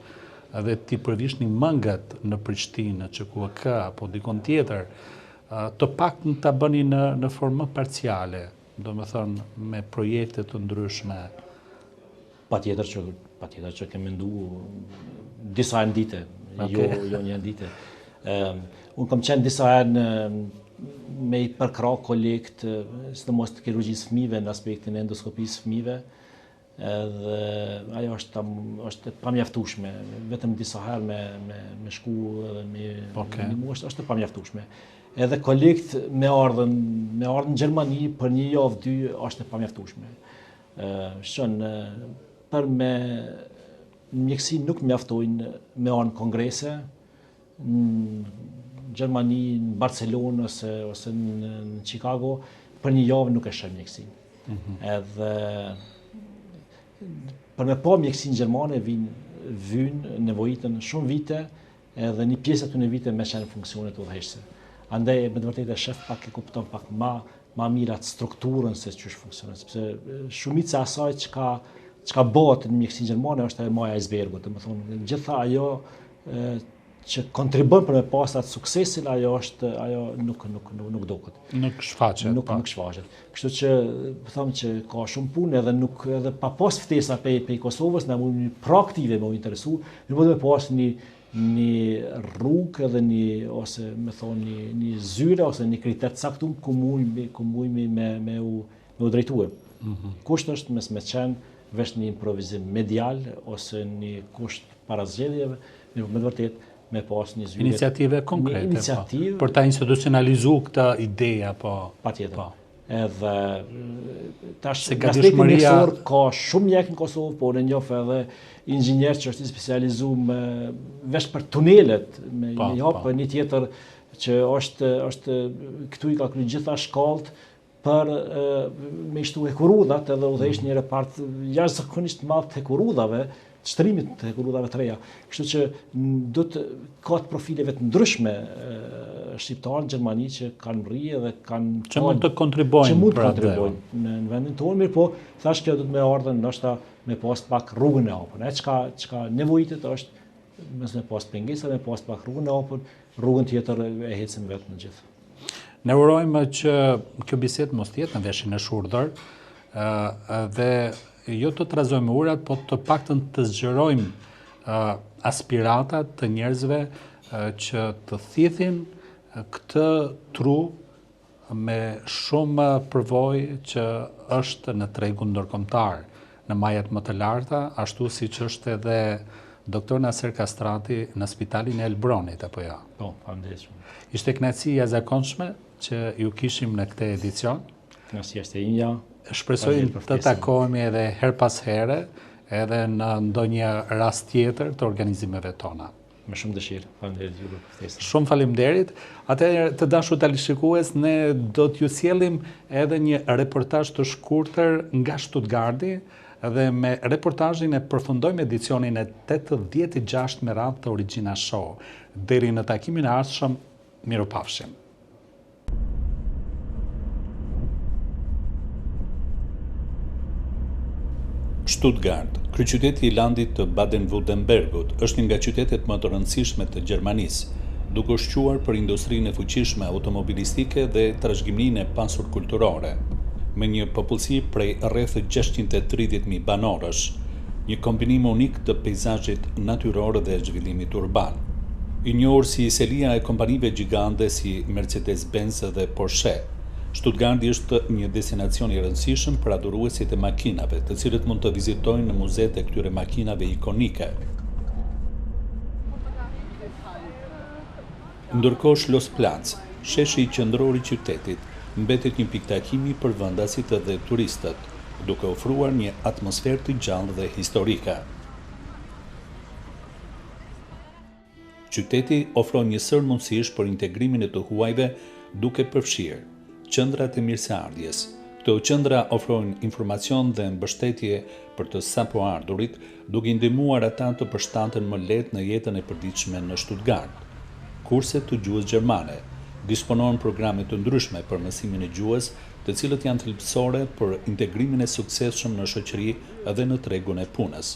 dhe t'i përvishni mëngët në Prishtinë, QKK apo dikon tjetër, të pak në të bëni në formë parciale, do me thënë me projekte të ndryshme? Patjetër që kem mendu disa herë dite, jo një dite. Unë kam qenë disa herë me i përkra kolekt, sidomos të kirurgjisë fëmijëve në aspektin e endoskopisë fëmijëve, edhe ajo është pamjaftueshme, vetëm disa herë me shku edhe me ndihmu është pamjaftueshme. Edhe kolekt me ardhen në Gjermani për një javë dy është pamjaftueshme. Për me mjekësi nuk mjaftojnë me ardhen kongrese, në Gjermani, në Barcelonë ose në Chicago, për një javë nuk e shë mjekësinë. Edhe për me pa mjekësinë gjermane vynë nevojitën shumë vite, edhe një pjesë aty në vite me qenë funksionet udhëheqëse. Andaj me të vërtetë shef pak e kupton pak ma mirë atë strukturën se ç'është funksionon, sepse shumica e asaj çka bëhet në mjekësinë gjermane është ajo maja e icebergut, domethënë gjitha ajo që kontribon për me pas atë suksesin, ajo nuk duket. Nuk shfaqet. Nuk shfaqet. Kështu që them që ka shumë punë edhe pa pas ftesa pe Kosovës, na mund proaktive më interesu, nuk do të pas një rrugë edhe ose me thonë një zyre ose një kriterium të caktuar ku mund me u drejtue. Kusht është me qenë vesh një improvizim medial ose një kusht para zgjedhjeve, me të vërtetë me pas një zyre. Iniciative konkrete, për ta institucionalizu këta ideja, po. Patjetër. Edhe tash aspekti mjekësor ka shumë mjek në Kosovë, por në njoh edhe inxhinier që është specializuar vesh për tunelet, me një tjetër që është këtu i ka kryer gjitha shkallët për me shtu hekurudhat edhe udhëheq një repart jashtëzakonisht madh të hekurudhave, shtrimit të hekurudhave të reja. Kështu që do të ka të profileve të ndryshme shqiptarë në Gjermani që kanë rrije dhe kanë që mund të kontribojnë në vendin tonë, mirë po thash kjo do të më ardhen ndoshta me pas pak rrugën e hapur. Çka nevojitet është mes me pas pengesa, me pas pak rrugën e hapur, rrugën tjetër e hecim vetë në gjithë. Ne urojmë që kjo bisedë mos të jetë në veshin e shurdhër dhe jo të trazojmë urat, po të paktën të zgjerojmë aspiratat të njerëzve që të thithin këtë tru me shumë përvojë që është në tregun ndërkombëtar, në majat më të larta, ashtu siç është edhe doktor Naser Kastrati në Spitalin e Elbronit, apo jo? Po, faleminderit shumë. Ishte kënaqësi e jashtëzakonshme që ju kishim në këtë edicion. Kënaqësia është e imja. Shpresojmë të takohemi edhe her pas here, edhe në ndonjë rast tjetër të organizimeve tona. Me shumë dëshirë. Faleminderit ju për ftesën. Shumë faleminderit. Atëherë të dashur teleshikues, ne do t'ju sjellim edhe një reportazh të shkurtër nga Stuttgarti dhe me reportazhin e përfundojmë edicionin e 86 me radhë të Origjina Show. Deri në takimin e ardhshëm, mirupafshim. Stuttgart, kryeqyteti i landit të Baden-Württembergut, është një nga qytetet më të rëndësishme të Gjermanisë, duke ushquar për industrinë e fuqishme automobilistike dhe trashëgiminë e pasur kulturore, me një popullsi prej rreth 630.000 banorësh, një kombinim unik të peizazhit natyror dhe zhvillimit urban. I njohur si selia e kompanive gjigande si Mercedes-Benz dhe Porsche, Stuttgarti është një destinacion i rëndësishëm për adhuruesit e makinave, të cilët mund të vizitojnë në muzet e këtyre makinave ikonike. Ndërkohë Schlossplatz, sheshi i qendror i qytetit, mbetet një pikë takimi për vendasit dhe turistët, duke ofruar një atmosferë të gjallë dhe historike. Qyteti ofron një sër mundësish për integrimin e të huajve duke përfshirë qendrat e mirëseardhjes. Këto qendra ofrojnë informacion dhe mbështetje për të sapoardhurit, duke i ndihmuar ata të përshtaten më lehtë në jetën e përditshme në Stuttgart. Kurset të gjuhës gjermane disponojnë programe të ndryshme për mësimin e gjuhës, të cilët janë thelbësore për integrimin e suksesshëm në shoqëri edhe në tregun e punës.